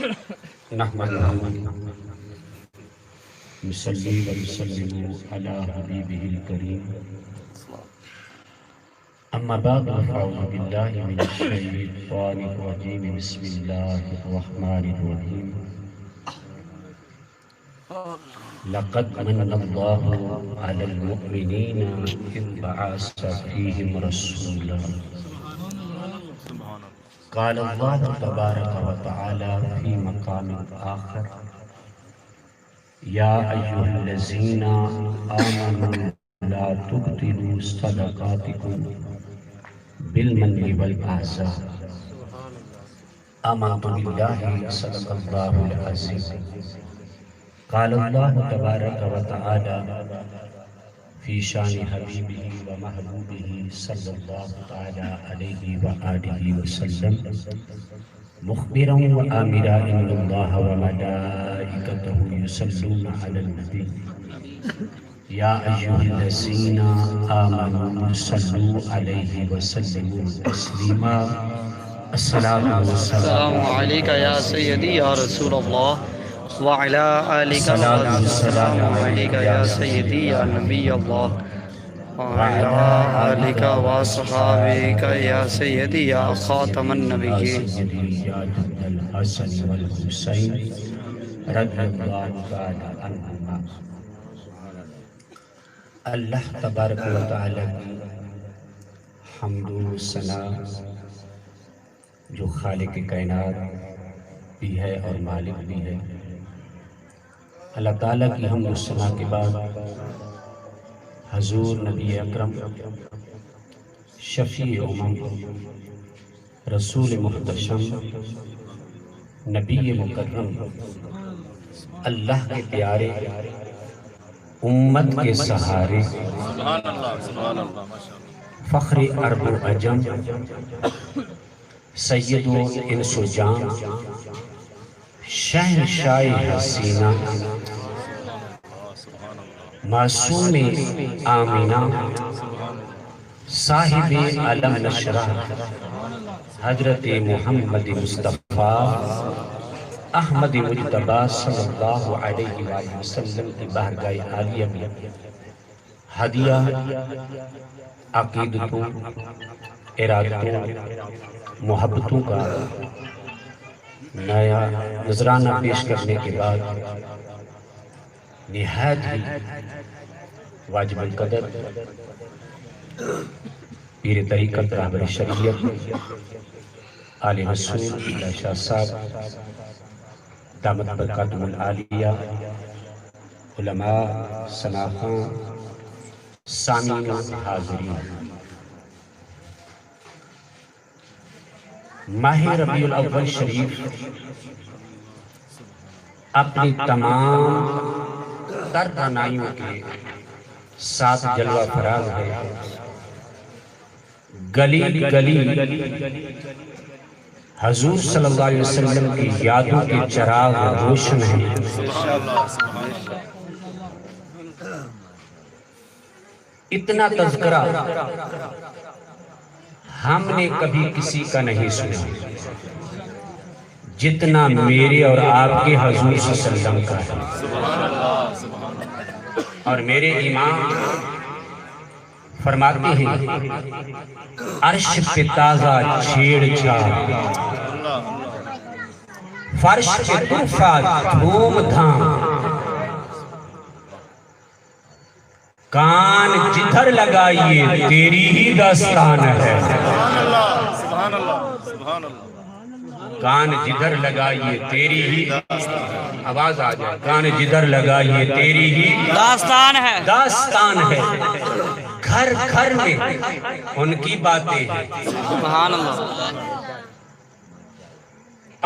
نحمده نصلي ونسلم على حبيبه الكريم أما بعد فأعوذ بالله من الشيطان الرجيم بسم الله الرحمن الرحيم لقد من الله على المؤمنين إذ بعث فيهم رسولا قال الله تبارك وتعالى في مقام آخر يا أيها الذين آمنوا لا تبطلوا صدقاتكم بالمن والأذى آمنت بالله صدق الله العظيم قال الله تبارك وتعالى في شان حبيبه ومحبوبه صلى الله تعالى عليه وآله وسلم مخبرا وآمرا إن الله وملائكته يصلون على النبي يا أيها الذين آمنوا صلوا عليه وسلموا تسليما الصلاة والسلام عليك يا سيدي يا رسول الله وعلى آلك والسلام عليك يا سيدي يا نبي الله وعلى آلك وصحابك يا سيدي يا خاتم النبيين يا جد الحسن والحسين رضي الله تعالى عنهما اللہ تبارک و تعالی کی حمد و ثنا جو خالق کائنات بھی ہے اور مالک بھی ہے، اللہ تعالیٰ کی حمد و ثنا کے بعد حضور نبی اکرم شفیع امم رسول محتشم نبی مکرم اللہ کے پیارے امت کے سہارے فخر عرب و عجم سید و انس و جان شہنشاہ حسینہ معصوم آمینہ صاحب علم نشرہ حضرت محمد مصطفیٰ احمد مجتبی صلی اللہ علیہ وآلہ وسلم کی بارگاہ عالیہ میں ہدیہ عقیدتوں ارادتوں محبتوں کا نیا نذرانہ پیش کرنے کے بعد نہایت ہی واجب القدر پیر طریقت رہبر شریعت آل رسول اللہ شاہ صاحب دامت برکاتہم العالیہ علماء سناخان سامعین حاضرین، ماہ ربیع الاول شریف اپنی تمام تر رعنائیوں کے ساتھ جلوہ فراز ہے، گلی گلی حضور صلی اللہ علیہ وسلم کی یادوں کے چراغ روشن ہیں۔ اتنا تذکرہ ہم نے کبھی کسی کا نہیں سنا جتنا میرے اور آپ کے حضور صلی اللہ علیہ وسلم کا ہے، اور میرے امام فرماتے ہیں عرش پہ تازہ چھیڑ چھاڑ، فرش پہ طوفان دھوم دھام، کان جدھر لگائیے تیری ہی داستان ہے، کان جدھر لگائیے تیری ہی آواز آ جائے، کان جدھر لگائیے تیری ہی داستان ہے، گھر گھر میں ان کی باتیں ہیں، سبحان اللہ،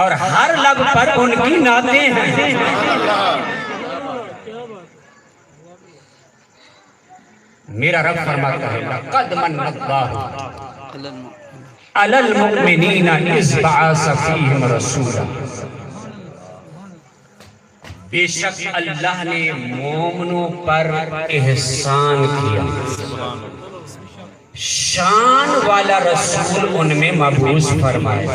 اور ہر لب پر ان کی نعتیں ہیں۔ میرا رب فرماتا ہے لَقَدْ مَنَّ اللَّهُ عَلَى الْمُؤْمِنِينَ إِذْ بَعَثَ فِيهِمْ رَسُولًا، بے شک اللہ نے مومنوں پر احسان کیا، شان والا رسول ان میں مبعوث فرمائے۔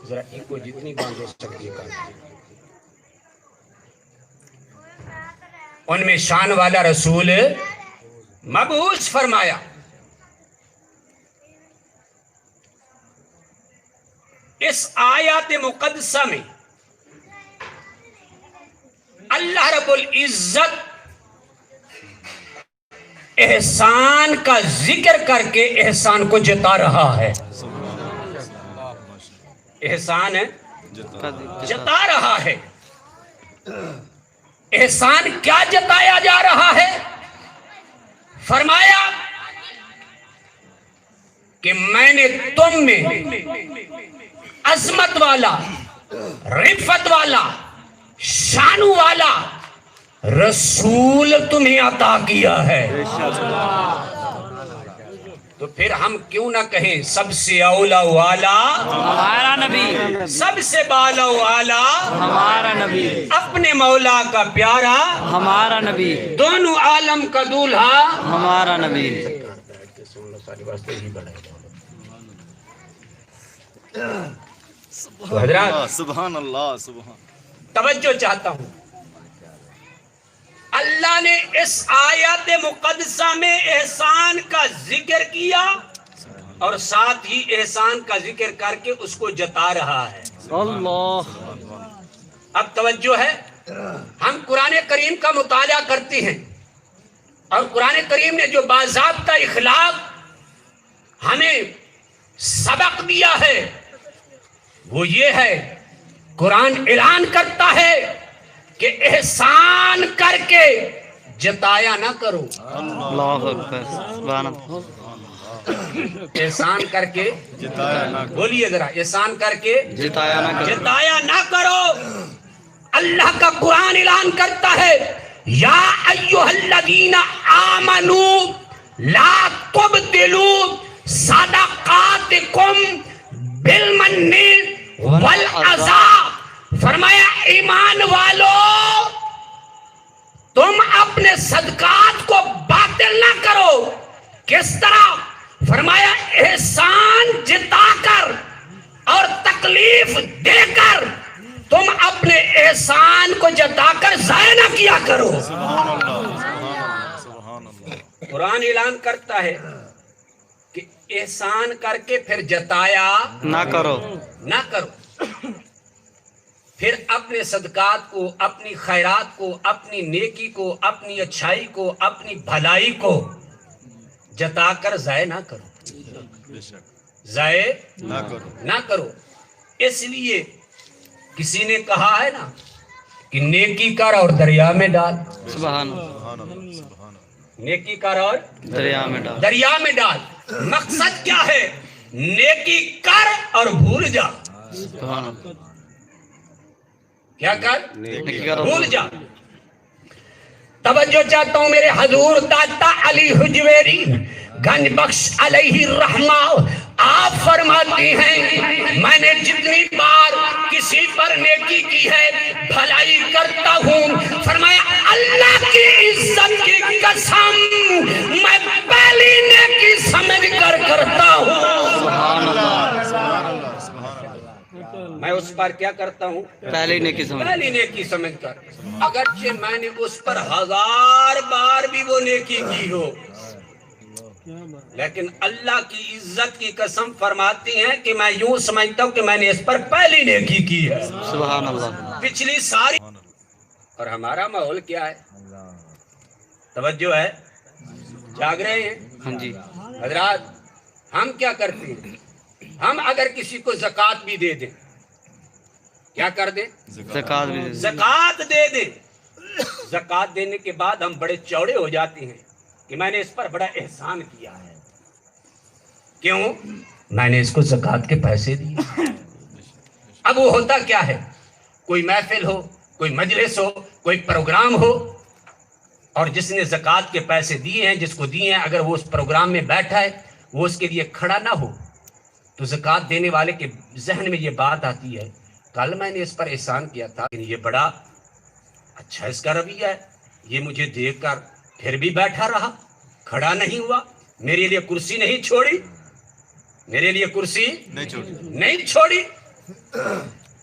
ذرا ان کو جتنی بات ہو سکتی ہے ان میں شان والا رسول مبعوث فرمایا. اس آیات مقدسہ میں اللہ رب العزت احسان کا ذکر کر کے احسان کو جتا رہا ہے. احسان جتا رہا ہے. احسان کیا جتایا جا رہا ہے؟ فرمایا کہ میں نے تم میں عظمت والا، رفعت والا، شانو والا رسول تمہیں عطا کیا ہے. تو پھر ہم کیوں نہ کہیں سب سے اولا والا ہمارا نبی، سب سے بالا والا ہمارا نبی، اپنے مولا کا پیارا ہمارا نبی، دونوں عالم کا دولہا ہمارا نبی. تو حضرات سبحان اللہ سبحان توجہ چاہتا ہوں، اللہ نے اس آیات مقدسہ میں احسان کا ذکر کیا اور ساتھ ہی احسان کا ذکر کر کے اس کو جتا رہا ہے. اللہ. اب توجہ ہے، ہم قرآن کریم کا مطالعہ کرتے ہیں اور قرآن کریم نے جو باضابطہ اخلاق ہمیں سبق دیا ہے وہ یہ ہے، قرآن اعلان کرتا ہے کہ احسان کر کے جتایا نہ کرو. اللہ اکبر. سبحان اللہ. احسان کر کے بولیے ذرا، احسان کر کے جتایا نہ کرو. جتایا نہ کرو. اللہ کا قرآن اعلان کرتا ہے، یا ایھا الذین آمنوا لا تبطلوا صدقاتکم بالمن والعذا. فرمایا ایمان والو تم اپنے صدقات کو باطل نہ کرو. کس طرح؟ فرمایا احسان جتا کر اور تکلیف دے کر تم اپنے احسان کو جتا کر ضائع نہ کیا کرو. قرآن اعلان کرتا ہے کہ احسان کر کے پھر جتایا نہ کرو. نہ کرو. پھر اپنے صدقات کو، اپنی خیرات کو، اپنی نیکی کو، اپنی اچھائی کو، اپنی بھلائی کو جتا کر ضائع نہ کرو. ضائع نہ کرو. اس لیے کسی نے کہا ہے نا کہ نیکی کر اور دریا میں ڈال. سبحان اللہ. نیکی کر اور دریا میں ڈال. دریا میں ڈال. مقصد کیا ہے؟ نیکی کر اور بھول جا. سبحان اللہ. کیا کر؟ نیکی کرو. بھول جا. توجہ چاہتا ہوں میرے حضور داتا علی حجویری گنج بخش علیہ الرحمہ، آپ فرماتی ہیں میں نے جتنی بار کسی پر نیکی کی ہے بھلائی کرتا ہوں، فرمایا اللہ کی عزت کی قسم میں پہلی نیکی سمجھ کر کرتا ہوں. سبحان اللہ. میں اس پر کیا کرتا ہوں؟ پہلی نیکی سمجھ. پہلی نیکی سمجھ کر، اگرچہ میں نے اس پر 1000 بار بھی وہ نیکی کی ہو، لیکن اللہ کی عزت کی قسم فرماتی ہیں کہ میں یوں سمجھتا ہوں کہ میں نے اس پر پہلی نیکی کی ہے. سبحان اللہ. پچھلی ساری. اور ہمارا ماحول کیا ہے؟ توجہ ہے؟ جاگ رہے ہیں ہاں جی. حضرات؟ ہم کیا کرتے ہیں؟ ہم اگر کسی کو زکوٰۃ بھی دے دیں، کیا کر دیں؟ زکوٰۃ بھی. زکوٰۃ دے دیں. زکوٰۃ دینے کے بعد ہم بڑے چوڑے ہو جاتے ہیں کہ میں نے اس پر بڑا احسان کیا ہے. کیوں؟ میں نے اس کو زکوٰۃ کے پیسے دیے. اب وہ ہوتا کیا ہے؟ کوئی محفل ہو، کوئی مجلس ہو، کوئی پروگرام ہو، اور جس نے زکوٰۃ کے پیسے دیے ہیں، جس کو دیے ہیں، اگر وہ اس پروگرام میں بیٹھا ہے، وہ اس کے لیے کھڑا نہ ہو، تو زکوٰۃ دینے والے کے ذہن میں یہ بات آتی ہے کل میں نے اس پر احسان کیا تھا، یہ بڑا اچھا اس کا رویہ ہے، یہ مجھے دیکھ کر پھر بھی بیٹھا رہا، کھڑا نہیں ہوا، میرے لیے کرسی نہیں چھوڑی، میرے لیے کرسی نہیں چھوڑی.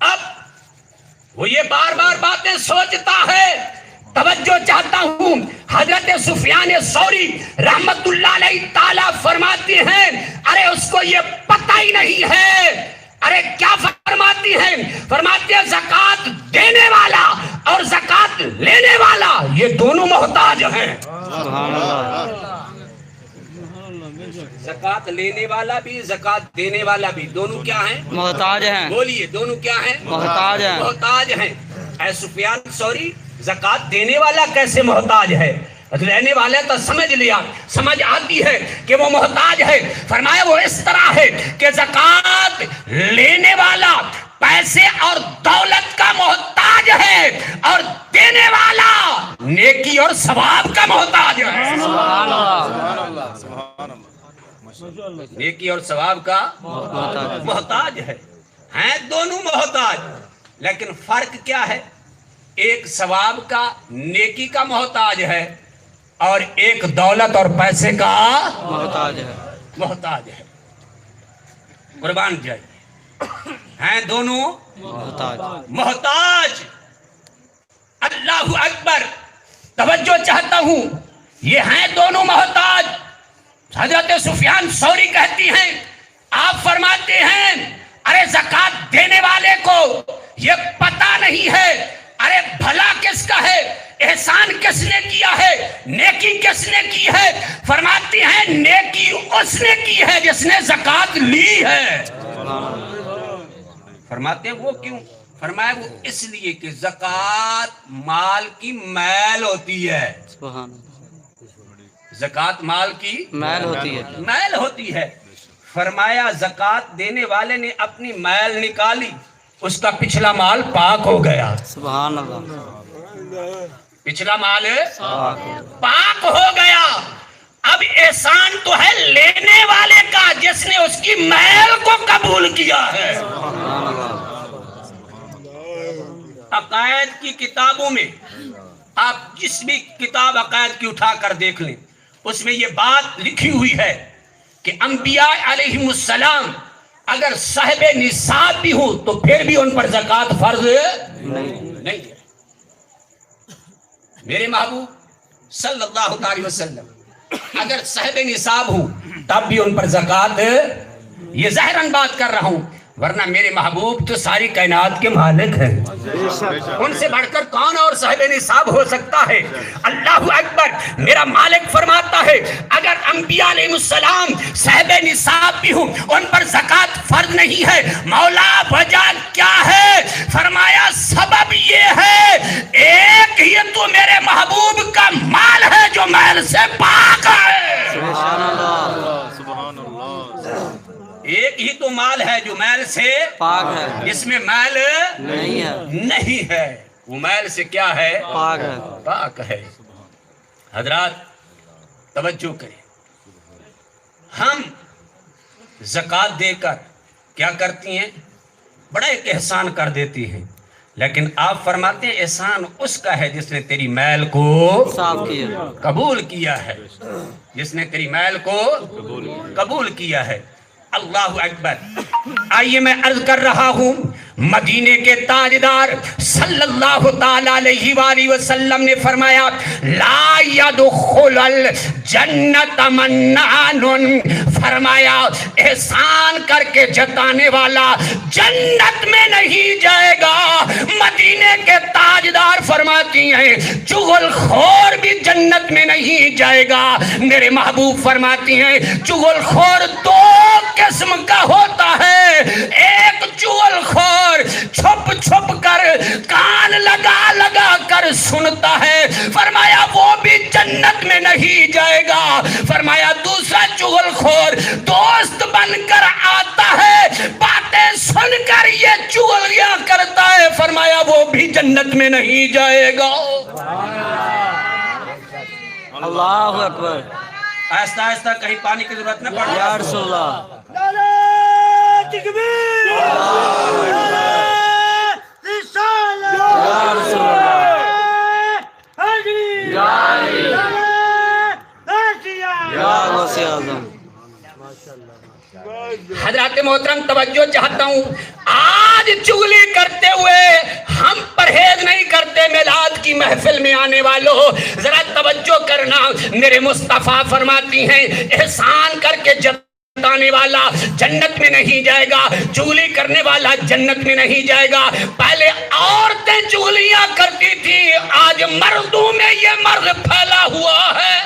اب وہ یہ بار بار باتیں سوچتا ہے. توجہ چاہتا ہوں، حضرت سفیان ثوری رحمت اللہ علیہ تعالی فرماتی ہیں ارے اس کو یہ پتہ ہی نہیں ہے. ارے کیا فرماتی ہیں؟ فرماتی ہے زکات دینے والا اور زکات لینے والا یہ دونوں محتاج ہیں. سبحان اللہ. زکات لینے والا بھی زکات دینے والا بھی دونوں کیا ہیں؟ محتاج ہیں. بولیے دونوں کیا ہیں؟ محتاج ہیں. محتاج ہیں. اے سفیان ثوری زکات دینے والا کیسے محتاج ہے؟ لینے والے تو سمجھ لیا، سمجھ آتی ہے کہ وہ محتاج ہے. فرمایا وہ اس طرح ہے کہ زکات لینے والا پیسے اور دولت کا محتاج ہے اور دینے والا نیکی اور ثواب کا محتاج ہے. سبحان اللہ. نیکی اور ثواب کا محتاج ہے. ہیں دونوں محتاج، لیکن فرق کیا ہے؟ ایک ثواب کا نیکی کا محتاج ہے اور ایک دولت اور پیسے کا محتاج ہے. قربان جائیے، ہیں دونوں محتاج. اللہ اکبر. توجہ چاہتا ہوں، یہ ہیں دونوں محتاج. حضرت سفیان ثوری کہتی ہیں، آپ فرماتے ہیں ارے زکات دینے والے کو یہ پتہ نہیں ہے ارے بھلا کس کا ہے، احسان کس نے کیا ہے، نیکی کس نے کی ہے. فرماتی ہیں نیکی اس نے کی ہے جس نے زکات لی ہے. فرماتے ہیں وہ کیوں؟ فرمایا وہ اس لیے کہ زکات مال کی میل ہوتی ہے. زکات مال کی میل ہوتی ہے. فرمایا زکات دینے والے نے اپنی میل نکالی، اس کا پچھلا مال پاک ہو گیا. سبحان اللہ. پچھلا مال پاک ہو گیا. اب احسان تو ہے لینے والے کا جس نے اس کی میل کو قبول کیا ہے. عقائد کی کتابوں میں آپ جس بھی کتاب عقائد کی اٹھا کر دیکھ لیں، اس میں یہ بات لکھی ہوئی ہے کہ انبیاء علیہم السلام اگر صاحب نصاب بھی ہوں تو پھر بھی ان پر زکات فرض نہیں ہے. میرے محبوب صلی اللہ علیہ وسلم اگر صاحب نصاب ہوں تب بھی ان پر زکات، یہ ظاہراً بات کر رہا ہوں، ورنہ میرے محبوب تو ساری کائنات کے مالک ہیں. ان سے بڑھ کر کون اور صاحب نصاب ہو سکتا ہے؟ اللہ اکبر. میرا مالک فرماتا ہے اگر انبیاء علیہ السلام صاحب نصاب بھی ہوں ان پر زکات فرض نہیں ہے. مولا وجہ کیا ہے؟ فرمایا سبب یہ ہے ایک ہی تو میرے محبوب کا مال ہے جو میل سے پاک ہے. سبحان اللہ. ایک ہی تو مال ہے جو میل سے پاک ہے، جس میں میل نہیں ہے. وہ میل سے کیا ہے؟ پاک ہے. حضرات توجہ کریں، ہم زکات دے کر کیا کرتی ہیں؟ بڑا ایک احسان کر دیتی ہیں، لیکن آپ فرماتے ہیں احسان اس کا ہے جس نے تیری میل کو قبول کیا ہے. جس نے تیری میل کو قبول کیا ہے. اللہ اکبر. آئیے میں عرض کر رہا ہوں، مدینے کے تاجدار صلی اللہ تعالی علیہ وآلہ وسلم نے فرمایا لا يدخل الجنت منان. فرمایا احسان کر کے جتانے والا جنت میں نہیں جائے گا. مدینے کے تاجدار فرماتی ہیں چغل خور بھی جنت میں نہیں جائے گا. میرے محبوب فرماتی ہیں چغل خور دو قسم کا ہوتا ہے. ایک چغل خور چھپ چھپ کر کان لگا لگا کر سنتا ہے، فرمایا وہ بھی جنت میں نہیں جائے گا. فرمایا دوسرا چغل خور دوست بن کر آتا ہے، باتیں سن کر یہ چغلیاں کرتا ہے، فرمایا وہ بھی جنت میں نہیں جائے گا. اللہ اکبر. آہستہ آہستہ کہیں پانی کی ضرورت نہ پڑے. یا رسول اللہ. حضرات محترم توجہ چاہتا ہوں، آج چگلی کرتے ہوئے ہم پرہیز نہیں کرتے۔ میلاد کی محفل میں آنے والوں ذرا توجہ کرنا، میرے مصطفیٰ فرماتی ہیں احسان کر کے جتانے والا جنت میں نہیں جائے گا، چگلی کرنے والا جنت میں نہیں جائے گا۔ پہلے عورتیں چگلیاں کرتی تھی، آج مردوں میں یہ مرض پھیلا ہوا ہے۔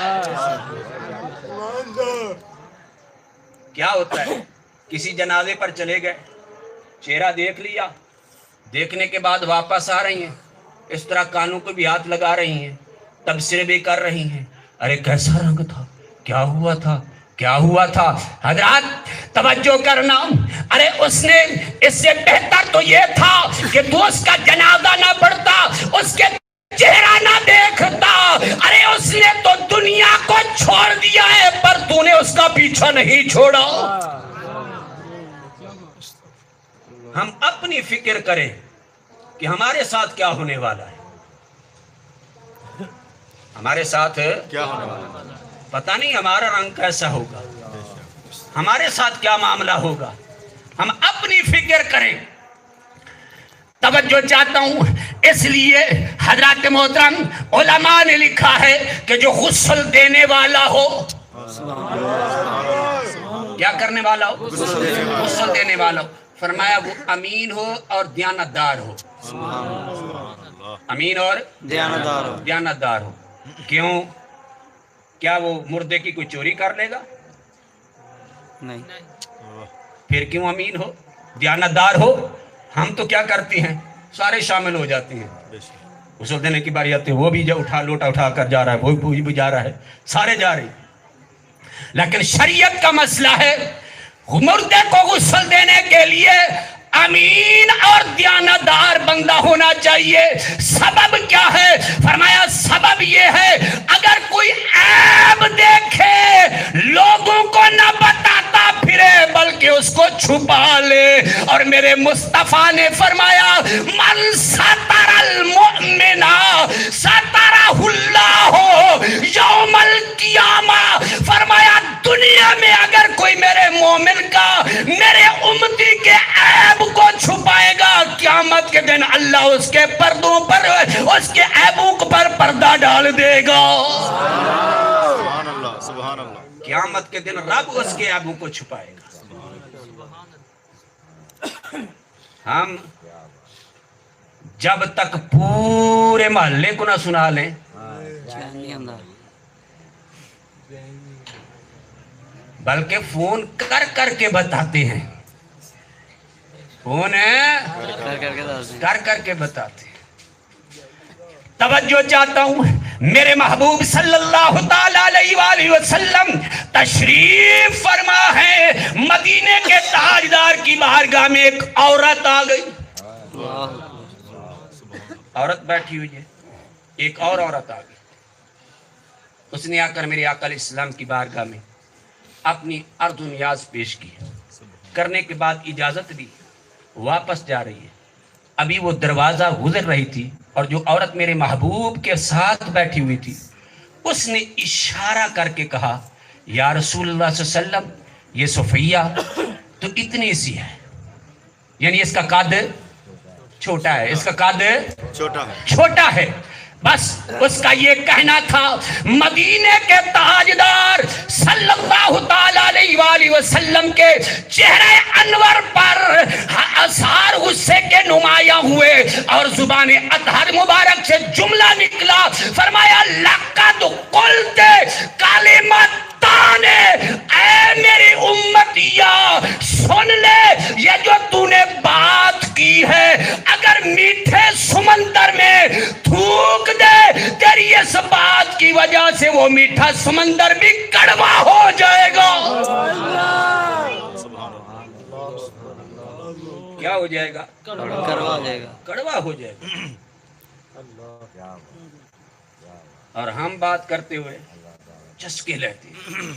کیا ہوتا ہے، کسی جنازے پر چلے گئے، چہرہ دیکھ لیا، دیکھنے کے بعد واپس آ رہی ہیں، اس طرح کانوں کو بھی ہاتھ لگا رہی ہیں، تبصرے بھی کر رہی ہیں، ارے کیسا رنگ تھا، کیا ہوا تھا، کیا ہوا تھا۔ حضرات توجہ کرنا، ارے اس نے اس سے بہتر تو یہ تھا کہ تو اس کا جنازہ نہ پڑھتا، اس کے چہرہ نہ دیکھتا۔ ارے اس نے تو دنیا کو چھوڑ دیا ہے، پر تو نے اس کا پیچھا نہیں چھوڑا۔ ہم اپنی فکر کریں کہ ہمارے ساتھ کیا ہونے والا ہے، ہمارے ساتھ کیا ہونے والا ہے، پتہ نہیں ہمارا رنگ کیسا ہوگا، ہمارے ساتھ کیا معاملہ ہوگا۔ ہم اپنی فکر کریں۔ توجہ چاہتا ہوں، اس لیے حضرات محترم علماء نے لکھا ہے کہ جو غسل دینے والا ہو، کیا کرنے والا ہو، غسل دینے والا ہو، فرمایا وہ امین ہو اور دیانتدار ہو، امین اور دیانتدار ہو۔ کیوں؟ کیا وہ مردے کی کوئی چوری کر لے گا؟ نہیں۔ پھر کیوں امین ہو، دیانتدار ہو؟ ہم تو کیا کرتے ہیں، سارے شامل ہو جاتے ہیں، غسل دینے کی باری آتی ہے، وہ بھی لوٹا اٹھا کر جا رہا ہے، وہ بھی جا رہا ہے، سارے جا رہے ہیں۔ لیکن شریعت کا مسئلہ ہے، مردے کو غسل دینے کے لیے امین اور دیانتدار بندہ ہونا چاہیے۔ سبب کیا ہے؟ فرمایا سبب یہ ہے اگر کوئی عیب دیکھے لوگوں کو نہ بتاتا پھرے بلکہ اس کو چھپا لے۔ اور میرے مصطفیٰ نے فرمایا من ستر المؤمن سترہ اللہ یوم القیامہ۔ فرمایا دنیا میں اگر کوئی میرے مومن کا، میرے امتی کے عیب کو چھپائے گا، قیامت کے دن اللہ اس کے پردوں پر، اس کے عیبوں پر پردہ ڈال دے گا۔ سبحان اللہ، سبحان اللہ۔ قیامت کے دن رب اس کے عیبوں کو چھپائے گا۔ ہم جب تک پورے محلے کو نہ سنا لیں، بلکہ فون کر کر کے بتاتے ہیں، فون کر کر کے بتاتے ہیں۔ توجہ چاہتا ہوں، میرے محبوب صلی اللہ تعالی علیہ وآلہ وسلم تشریف فرما ہے، مدینے کے تاجدار کی بارگاہ میں ایک عورت آ گئی، عورت بیٹھی ہوئی ہے، ایک اور عورت آ گئی، اس نے آ کر میرے آقا علیہ السلام کی بارگاہ میں اپنی عرض و نیاز پیش کی، کرنے کے بعد اجازت دی، واپس جا رہی ہے۔ ابھی وہ دروازہ گزر رہی تھی اور جو عورت میرے محبوب کے ساتھ بیٹھی ہوئی تھی اس نے اشارہ کر کے کہا یا رسول اللہ صلی اللہ علیہ وسلم، یہ صفیہ تو اتنی سی ہے، یعنی اس کا قد چھوٹا ہے، اس کا قد چھوٹا ہے۔ بس اس کا یہ کہنا تھا۔ مدینے کے تاجدار صلی اللہ تعالی علیہ وآلہ وسلم کے چہرے انور پر آثار غصے کے نمایاں ہوئے اور زبان اطہر مبارک سے جملہ نکلا، فرمایا لقد قلت کلمتان، اے میری امتیا سن لے، یہ جو تو نے بات کی ہے اگر میٹھے سمندر میں تھوک دے تیری اس بات کی وجہ سے وہ میٹھا سمندر بھی کڑوا ہو جائے گا۔ کیا ہو جائے گا؟ کڑوا ہو جائے گا۔ اور ہم بات کرتے ہوئے چسکے لیتے ہیں،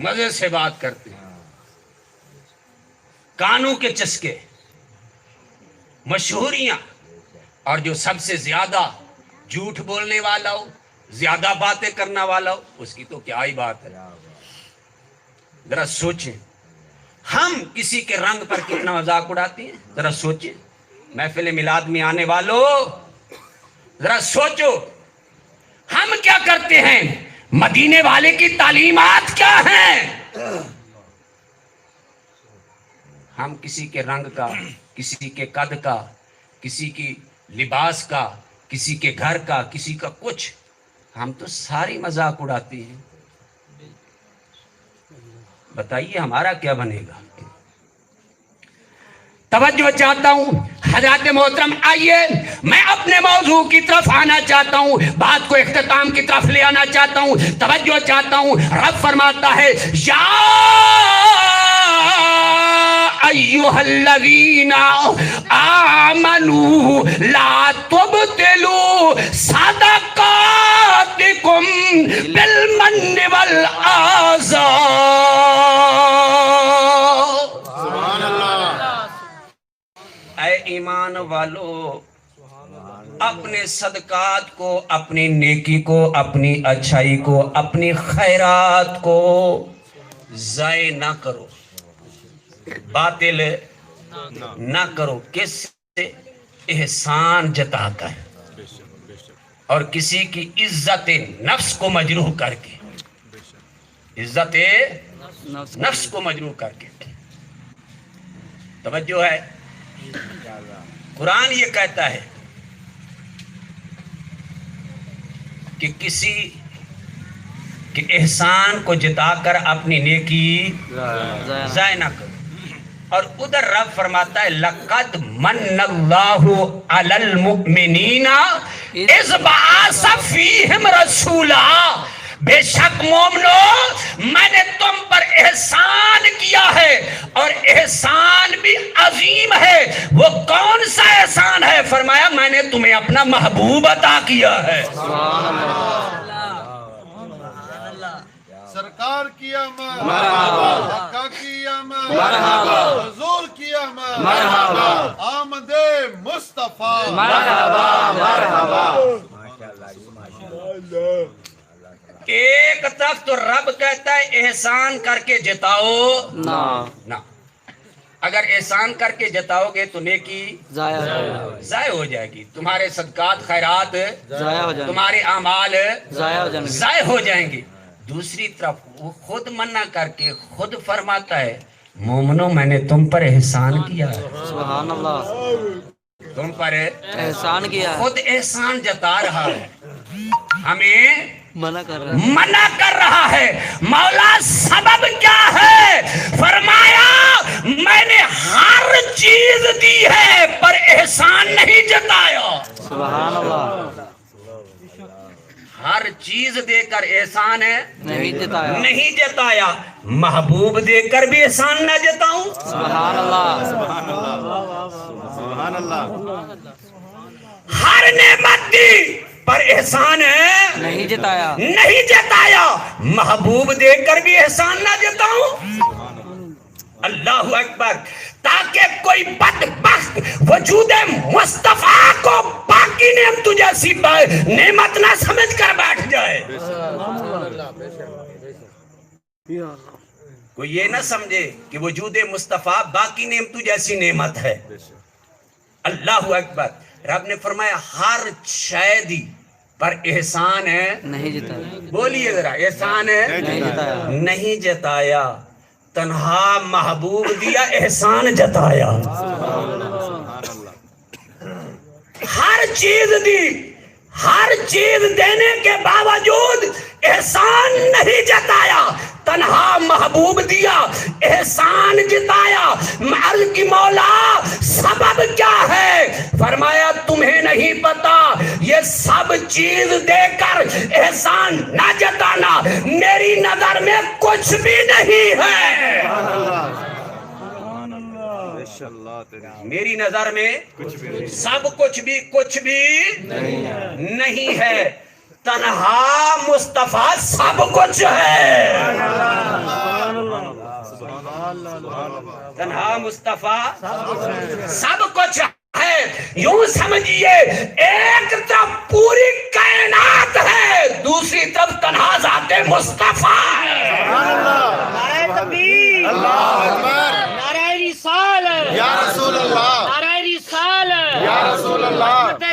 مزے سے بات کرتے ہیں، کانوں کے چسکے، مشہوریاں، اور جو سب سے زیادہ جھوٹ بولنے والا ہو، زیادہ باتیں کرنا والا ہو، اس کی تو کیا ہی بات ہے۔ ذرا سوچیں، ہم کسی کے رنگ پر کتنا مذاق اڑاتے ہیں؟ ذرا سوچیں محفل میلاد میں آنے والوں، ذرا سوچو ہم کیا کرتے ہیں، مدینے والے کی تعلیمات کیا ہیں؟ ہم کسی کے رنگ کا، کسی کے قد کا، کسی کی لباس کا، کسی کے گھر کا، کسی کا کچھ، ہم تو ساری مذاق اڑاتے ہیں۔ بتائیے ہمارا کیا بنے گا؟ توجہ چاہتا ہوں حضرات محترم، آئیے میں اپنے موضوع کی طرف آنا چاہتا ہوں، بات کو اختتام کی طرف لے آنا چاہتا ہوں، توجہ چاہتا ہوں۔ رب فرماتا ہے یا ایھا الذین آمنوا لا تبطلوا صدقاتکم بالمن والآذى۔ اے ایمان والو، اپنے صدقات کو، اپنی نیکی کو، اپنی اچھائی کو، اپنی خیرات کو ضائع نہ کرو، باطل نہ کرو۔ کس سے؟ احسان جتا کر اور کسی کی عزت نفس کو مجروح کر کے، عزت نفس کو مجروح کر کے۔ توجہ ہے، قرآن یہ کہتا ہے کہ کسی کے احسان کو جتا کر اپنی نیکی ضائع نہ کرو، اور ادھر رب فرماتا ہے لقد من اللہ علی المؤمنین اذ بعث فیہم رسولا، بے شک مومنو میں نے تم پر احسان کیا ہے، اور احسان بھی عظیم ہے۔ وہ کون سا احسان ہے؟ فرمایا میں نے تمہیں اپنا محبوب عطا کیا ہے۔ سرکار کی آمد مرحبا، آقا کی آمد مرحبا، حضور کی آمد مرحبا، آمد مصطفیٰ مرحبا مرحبا۔ ایک طرف تو رب کہتا ہے احسان کر کے جتاؤ نہ، اگر احسان کر کے جتاؤ گے تو نیکی ضائع ہو جائے گی، تمہارے صدقات خیرات تمہارے اعمال ضائع ہو جائیں گے۔ دوسری طرف وہ خود منع کر کے خود فرماتا ہے مومنو میں نے تم پر احسان کیا ہے، سبحان اللہ، تم پر احسان کیا، خود احسان جتا رہا ہے، ہمیں منع کر رہا ہے۔ مولا سبب کیا ہے؟ فرمایا میں نے ہر چیز دی ہے پر احسان نہیں جتایا۔ سبحان اللہ، ہر چیز دے کر احسان ہے نہیں جتایا، محبوب دے کر بھی احسان نہ جتاؤں۔ سبحان اللہ، سبحان اللہ، ہر نعمت دی پر احسان ہے نہیں جتایا، محبوب دے کر بھی احسان نہ جتاؤں۔ اللہ اکبر، تاکہ کوئی بدبخت وجود مصطفیٰ کو باقی نعمت جیسی نعمت نہ سمجھ کر بیٹھ جائے، کوئی یہ نہ سمجھے کہ وجود مصطفیٰ باقی نعمت جیسی نعمت ہے۔ اللہ اکبر، رب نے فرمایا ہر شے دی پر احسان ہے نہیں جتایا، بولیے ذرا، احسان ہے نہیں جتایا، تنہا محبوب دیا احسان جتایا۔ ہر چیز دی، ہر چیز دینے کے باوجود احسان نہیں جتایا، تنہا محبوب دیا احسان جتایا۔ عرض کی مولا سبب کیا ہے؟ فرمایا تمہیں نہیں پتا، یہ سب چیز دے کر احسان نہ جتانا میری نظر میں کچھ بھی نہیں ہے، میری نظر میں سب کچھ بھی نہیں ہے، تنہا مصطفیٰ سب کچھ ہے، تنہا مصطفیٰ سب کچھ ہے۔ یوں سمجھیے ایک طرف پوری کائنات ہے، دوسری طرف تنہا ذات مصطفیٰ ہے۔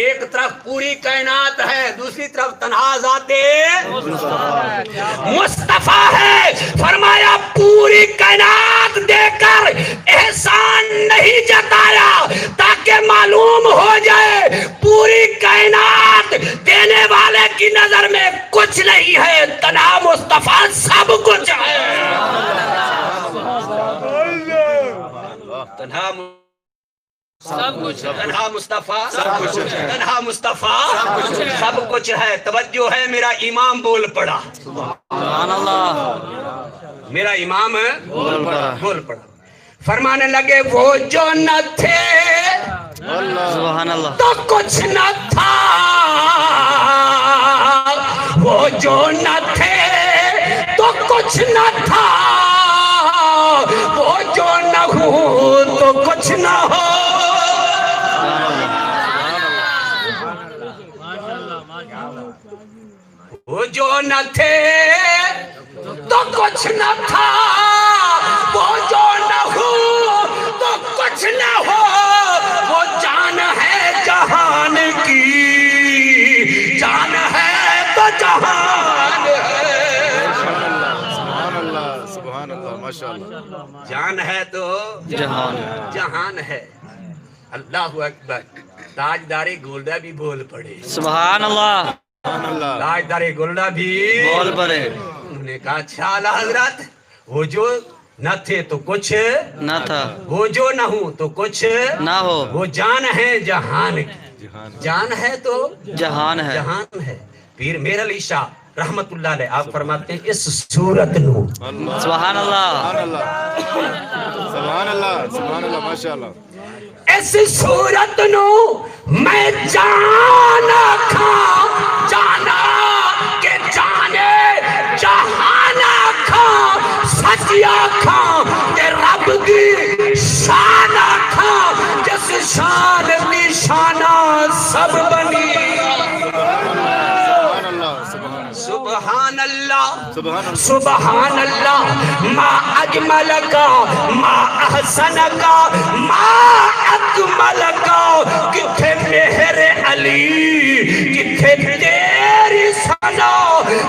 ایک طرف پوری کائنات ہے، دوسری طرف تنہا ذات مصطفیٰ ہے۔ فرمایا پوری کائنات دے کر احسان نہیں جتایا تاکہ معلوم ہو جائے پوری کائنات دینے والے کی نظر میں کچھ نہیں ہے، تنہا مصطفیٰ سب کچھ ہے۔ تنہا سب کچھ تنہا مصطفیٰ تنہا مصطفیٰ سب کچھ ہے۔ توجہ ہے، میرا امام بول پڑا، سبحان اللہ، میرا امام بول پڑا، بول پڑا، فرمانے لگے وہ جو نہ تھے سبحان اللہ، تو کچھ نہ تھا، وہ جو نہ تھے تو کچھ نہ تھا، وہ جو نہ ہو تو کچھ نہ ہو۔ وہ جو نہ تھے تو کچھ نہ تھا، وہ جو نہ ہو تو کچھ نہ ہو، وہ جان ہے جہان کی، جان ہے تو جہان ہے، سبحان اللہ ماشاءاللہ، جان ہے تو جہان، جہان ہے۔ اللہ اکبر، تاجدار گولڈا بھی بول پڑے، سبحان اللہ، سبحان اللہ، تاجدار گولڈا بھی بول پڑے، انہوں نے کہا اچھا اعلیٰ حضرت، وہ جو نہ تھے تو کچھ نہ تھا، وہ جو نہ ہو تو کچھ نہ ہو، وہ جان ہے جہان کی، جان ہے تو جہان ہے، جہان ہے۔ پیر میر علی شاہ رحمت اللہ علیہ آپ فرماتے ہیں اس صورت نو، سبحان اللہ، سبحان اللہ، سبحان اللہ، سبحان اللہ ماشاءاللہ، اس صورت نو میں جانا کھا، جانا کہ جانے جہانا کھا، سچیا کھا کہ رب دی شانہ کھا، جس شان دی شانہ سب بنی۔ سبحان اللہ، سبحان اللہ، ما اجمل کا، ما احسن کا، ما اکمل کا، کتھے مہر علی، کتھے تیری ثنا،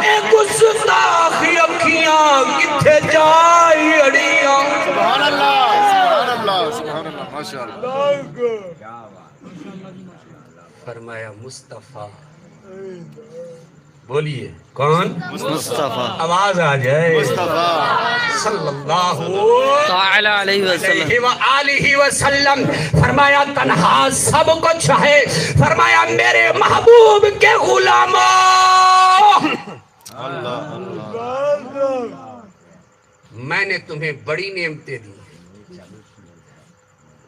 اے گستاخی اکھیاں کتھے جائی اڑیاں۔ سبحان اللہ، سبحان اللہ، سبحان اللہ ماشاءاللہ۔ فرمایا مصطفیٰ، بولیے کون؟ مصطفیٰ، آواز آ جائے، مصطفیٰ صلی اللہ تعالی علیہ وسلم، علیہ وآلہ وسلم۔ فرمایا تنہا سب کچھ ہے، فرمایا میرے محبوب کے غلاموں، میں نے تمہیں بڑی نعمتیں دی،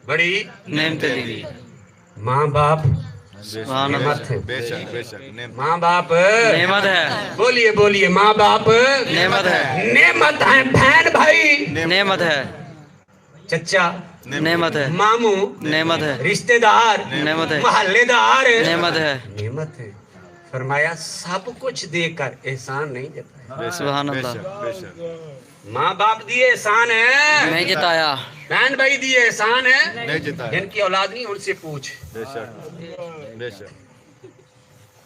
بڑی نعمتیں دی، ماں باپ سبحان اللہ، نعمت ہے، بے شک بے شک، ماں باپ نعمت ہے، بولیے بولیے، ماں باپ نعمت ہے، نعمت ہے، بہن بھائی نعمت ہے، چچا نعمت ہے، ماموں نعمت ہے، رشتہ دار نعمت ہے، محلے دار نعمت ہے، نعمت ہے۔ فرمایا سب کچھ دے کر احسان نہیں جتایا، سبحان بے اللہ، شک بے شک، ماں باپ دیے احسان ہے، نہیں جتایا، بہن بھائی دیے احسان ہے، نہیں جتایا، جن کی اولاد نہیں ان سے پوچھ، بے شک بے شک،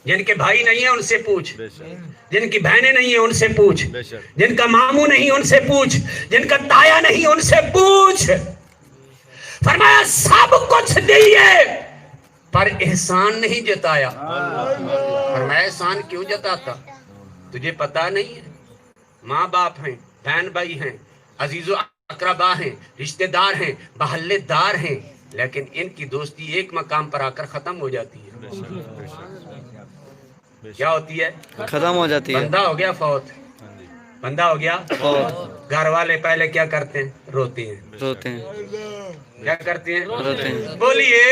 جن کے بھائی نہیں ہیں ان سے پوچھ، بے شک جن کی بہنیں نہیں ہیں ان سے پوچھ، بے شک، جن کا ماموں نہیں ان سے پوچھ، جن کا تایا نہیں ان سے پوچھ۔ فرمایا سب کچھ دیے پر احسان نہیں جتایا۔ فرمایا احسان کیوں جتاتا؟ تجھے پتا نہیں ہے، ماں باپ ہیں، بہن بھائی ہیں، عزیز و اقربا ہیں، رشتہ دار ہیں، محلے دار ہیں، لیکن ان کی دوستی ایک مقام پر آ کر ختم ہو جاتی ہے۔ کیا ہوتی ہے؟ ختم ہو جاتی ہے، بندہ ہو گیا فوت، بندہ ہو گیا اور گھر والے پہلے کیا کرتے ہیں؟ روتے ہیں۔ روتے ہیں، کیا کرتے ہیں؟ روتے ہیں، بولیے،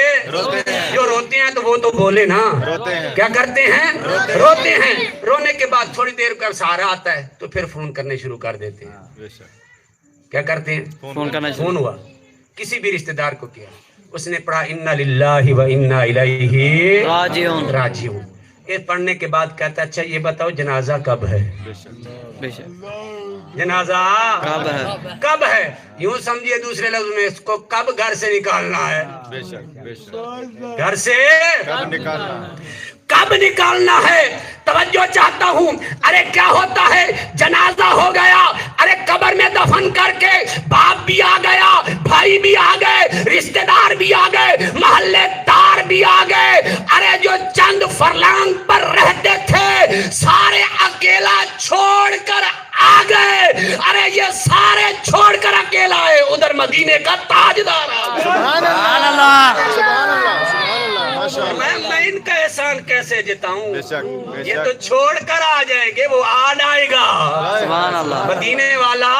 جو روتے ہیں تو وہ تو بولے نا، روتے ہیں، کیا کرتے ہیں؟ روتے ہیں۔ رونے کے بعد تھوڑی دیر کا سہارا آتا ہے تو پھر فون کرنے شروع کر دیتے ہیں۔ بے شک، کیا کرتے ہیں؟ فون کرنا فون ہوا، کسی بھی رشتہ دار کو کیا، اس نے پڑھا انا للہ و انا الیہ راجعون، راجعون، یہ پڑھنے کے بعد کہتا ہے اچھا یہ بتاؤ جنازہ کب ہے؟ بے شک جنازہ کب ہے؟ کب ہے؟ یوں سمجھیے دوسرے لفظ میں اس کو کب گھر سے نکالنا ہے؟ بے شک گھر سے کب نکالنا کب نکالنا ہے؟ توجہ چاہتا ہوں. ارے کیا ہوتا ہے جنازہ ہو گیا, ارے قبر میں دفن کر کے باپ بھی آ گیا, بھائی بھی آ گئے, رشتہ دار بھی آ گئے, محلے دار بھی آ گئے, ارے جو چند فرلانگ پر رہتے تھے سارے اکیلا چھوڑ کر آ گئے. ارے یہ سارے چھوڑ کر اکیلا ہے, ادھر مدینے کا تاجدار آ گیا. میں ان کا احسان کیسے جتاؤں؟ یہ تو چھوڑ کر آ جائیں گے, وہ آ جائے گا. سبحان اللہ. مدینے والا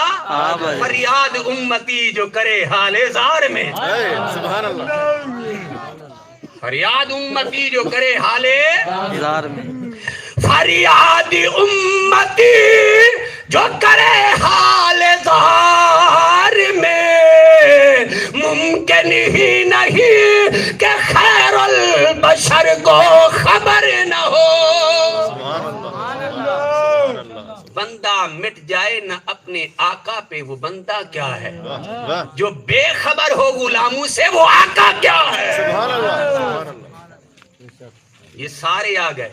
فریاد امتی جو کرے حال زار میں, سبحان اللہ. فریاد امتی جو کرے حال ہزار میں, فریاد امتی جو کرے حال زار میں, ممکن ہی نہیں کہ خیر البشر کو خبر نہ ہو. بندہ مٹ جائے نہ اپنے آقا پہ, وہ بندہ کیا ہے؟ جو بے خبر ہو غلاموں سے, وہ آقا کیا ہے؟ سبحان اللہ. یہ سارے آ گئے,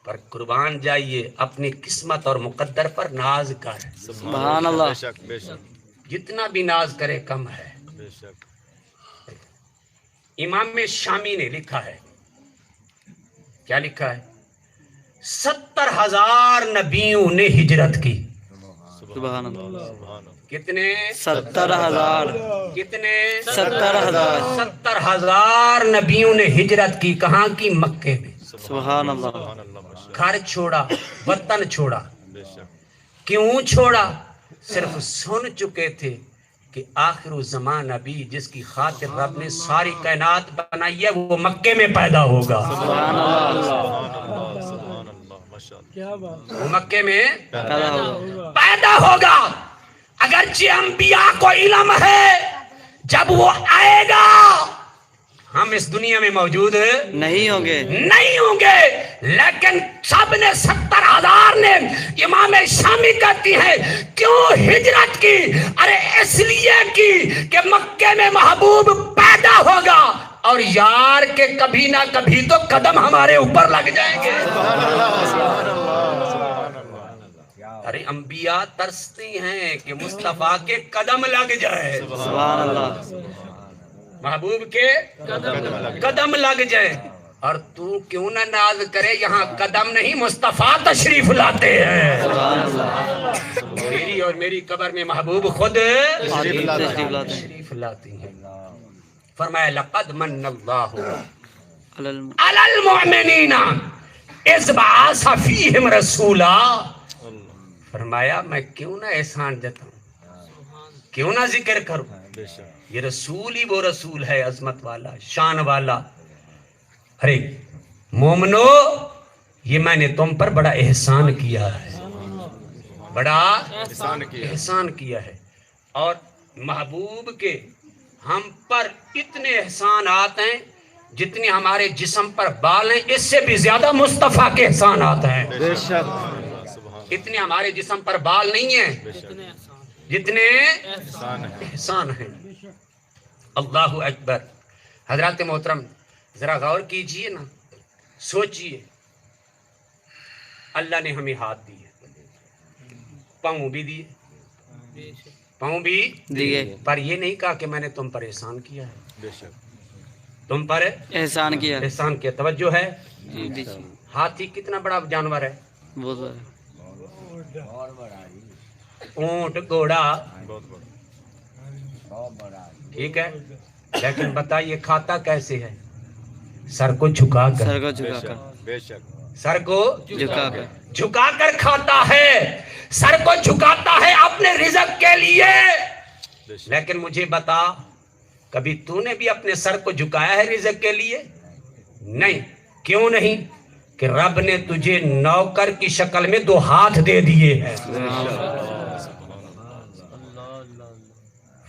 پر قربان جائیے اپنی قسمت اور مقدر پر ناز کر. سبحان اللہ. بے شک بے شک جتنا بھی ناز کرے کم ہے. بے شک. امام شامی نے لکھا ہے, کیا لکھا ہے؟ 70,000 نبیوں نے ہجرت کی. سبحان اللہ. کتنے؟ 70,000. کتنے؟ 70,000. 70,000 نبیوں نے ہجرت کی. کہاں کی؟ مکے میں. سبحان اللہ. گھر چھوڑا, وطن چھوڑا. بے شک. کیوں چھوڑا؟ صرف سن چکے تھے کہ آخر الزمان نبی جس کی خاطر رب نے ساری کائنات بنائی ہے وہ مکے میں پیدا ہوگا. سبحان اللہ. وہ مکے میں پیدا ہوگا. پیدا ہوگا. اگرچہ انبیاء کو علم ہے جب وہ آئے گا ہم اس دنیا میں موجود نہیں ہوں گے, نہیں ہوں گے, لیکن سب نے 70,000 نے. امام شامی کہتی ہیں کیوں ہجرت کی؟ ارے اس لیے کی کہ مکے میں محبوب پیدا ہوگا, اور یار کے کبھی نہ کبھی تو قدم ہمارے اوپر لگ جائیں گے. ارے انبیاء ترستی ہیں کہ مصطفیٰ کے قدم لگ جائے. سبحان اللہ. محبوب کے قدم لگ جائے. اور تو کیوں نہ ناز کرے, یہاں قدم نہیں مصطفیٰ تشریف لاتے ہیں. میری اور میری قبر میں محبوب خود تشریف لاتی ہیں. فرمایا لقد من اللہ علی المؤمنین اذ بعث فیہم رسولا. فرمایا میں کیوں نہ احسان جتاؤں, کیوں نہ ذکر کروں. یہ رسول ہی وہ رسول ہے عظمت والا, شان والا. ارے مومنو, یہ میں نے تم پر بڑا احسان کیا ہے, بڑا احسان کیا ہے. اور محبوب کے ہم پر اتنے احسانات ہیں جتنے ہمارے جسم پر بال ہیں, اس سے بھی زیادہ مصطفیٰ کے احسانات ہیں. اتنے ہمارے جسم پر بال نہیں ہیں جتنے احسان ہیں. اللہ اکبر. حضرات محترم ذرا غور کیجئے نا, سوچئے. اللہ نے ہمیں ہاتھ دیے, پاؤں بھی دیے, پاؤں بھی دیے, پر یہ نہیں کہا کہ میں نے تم پر احسان کیا ہے. تم پر احسان کیا. احسان کیا. توجہ ہے. جی. ہاتھی کتنا بڑا جانور ہے؟ بہت بڑا. اونٹ, گھوڑا, ٹھیک ہے, لیکن بتائیے کھاتا کیسے ہے؟ سر کو جھکا کر. سر کو جھکا کر. بے شک. سر کو جھکا کر. جھکا کر کھاتا ہے, سر کو جھکاتا ہے اپنے رزق کے لیے. لیکن مجھے بتا, کبھی تو نے بھی اپنے سر کو جھکایا ہے رزق کے لیے؟ نہیں. کیوں نہیں؟ کہ رب نے تجھے نوکر کی شکل میں 2 ہاتھ دے دیے ہیں.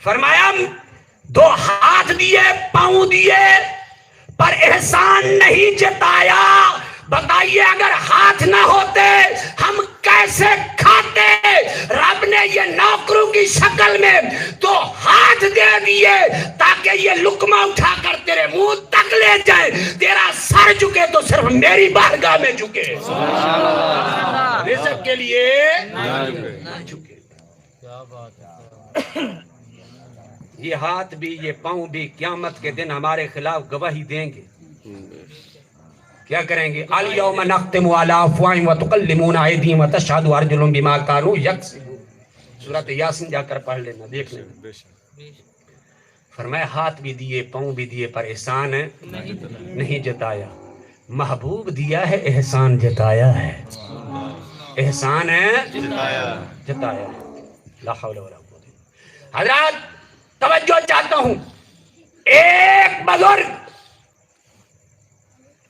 فرمایا 2 ہاتھ دیے, پاؤں دیے, پر احسان نہیں جتایا. بتائیے اگر ہاتھ نہ ہوتے ہم کیسے کھاتے؟ رب نے یہ نوکروں کی شکل میں تو ہاتھ دے دیے تاکہ یہ لقمہ اٹھا کر تیرے منہ تک لے جائے، تیرا سر جھکے تو صرف میری بارگاہ میں جھکے، رزق کے لیے نہ جھکے۔ یہ ہاتھ بھی یہ پاؤں بھی قیامت کے دن ہمارے خلاف گواہی دیں گے۔ کیا کریں گے؟ الیوم نختم علی افواہہم وتکلمنا ایدیہم وتشہد ارجلہم بما کانوا یکسبون۔ سورۃ یاسین جا کر پڑھ لینا، دیکھ لینا۔ فرمایا ہاتھ بھی دیے پاؤں بھی دیے پر احسان ہے نہیں جتایا، محبوب دیا ہے احسان جتایا ہے، احسان ہے جتایا ہے۔ لا حول ولا قوت۔ حضرات توجہ چاہتا ہوں، ایک بزرگ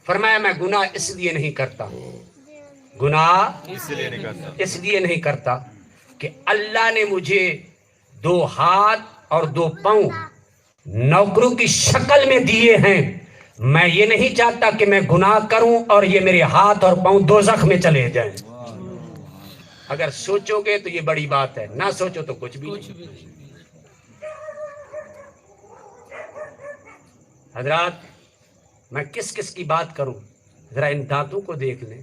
فرمایا میں گناہ اس لیے نہیں کرتا، گناہ اس لیے نہیں کرتا کہ اللہ نے مجھے 2 ہاتھ اور 2 پاؤں نوکروں کی شکل میں دیے ہیں، میں یہ نہیں چاہتا کہ میں گناہ کروں اور یہ میرے ہاتھ اور پاؤں دوزخ میں چلے جائیں۔ اگر سوچو گے تو یہ بڑی بات ہے، نہ سوچو تو کچھ بھی نہیں۔ حضرات میں کس کس کی بات کروں؟ ذرا ان دانتوں کو دیکھ لیں،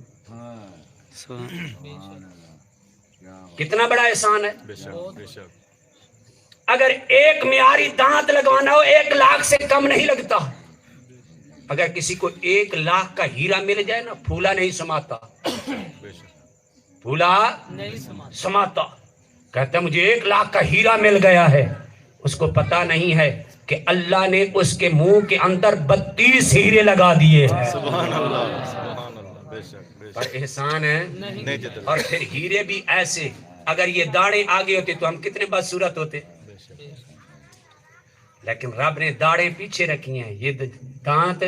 کتنا بڑا احسان ہے۔ اگر ایک معیاری دانت لگوانا ہو 1 لاکھ سے کم نہیں لگتا۔ اگر کسی کو 1 لاکھ کا ہیرا مل جائے نا، پھولا نہیں سماتا، پھولا سماتا۔ کہتا ہے مجھے 1 لاکھ کا ہیرا مل گیا ہے، اس کو پتا نہیں ہے کہ اللہ نے اس کے منہ کے اندر 32 ہیرے لگا دیے ہیں۔ پر احسان ہے، اور پھر ہیرے بھی ایسے، اگر یہ داڑیں آگے ہوتے تو ہم کتنے بدصورت ہوتے، لیکن رب نے داڑیں پیچھے رکھی ہیں، یہ دانت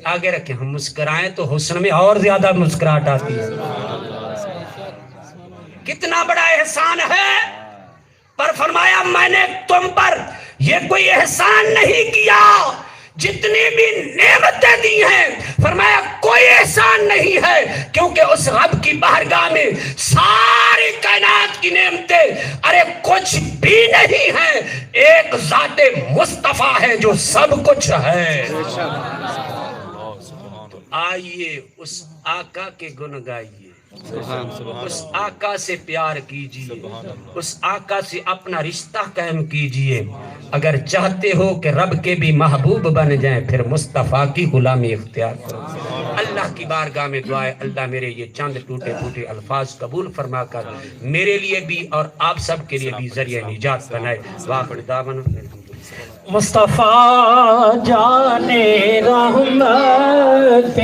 آگے رکھے، ہم مسکرائیں تو حسن میں اور زیادہ مسکراہٹ آتی ہے۔ کتنا بڑا احسان ہے۔ پر فرمایا میں نے تم پر یہ کوئی احسان نہیں کیا، جتنی بھی نعمتیں دی ہیں فرمایا کوئی احسان نہیں ہے، کیونکہ اس رب کی بارگاہ میں ساری کائنات کی نعمتیں ارے کچھ بھی نہیں ہیں، ایک ذات مصطفیٰ ہے جو سب کچھ ہے۔ آئیے اس آقا کے گن گائیے، اس آقا سے پیار کیجئے، اس آقا سے اپنا رشتہ قائم کیجئے۔ اگر چاہتے ہو کہ رب کے بھی محبوب بن جائیں پھر مصطفیٰ کی غلامی اختیار کرو۔ اللہ کی بارگاہ میں دعا ہے اللہ میرے یہ چند ٹوٹے پھوٹے الفاظ قبول فرما کر میرے لیے بھی اور آپ سب کے لیے بھی ذریعہ نجات بنائے۔ وآخر دعوانا مصطفیٰ جان رحمت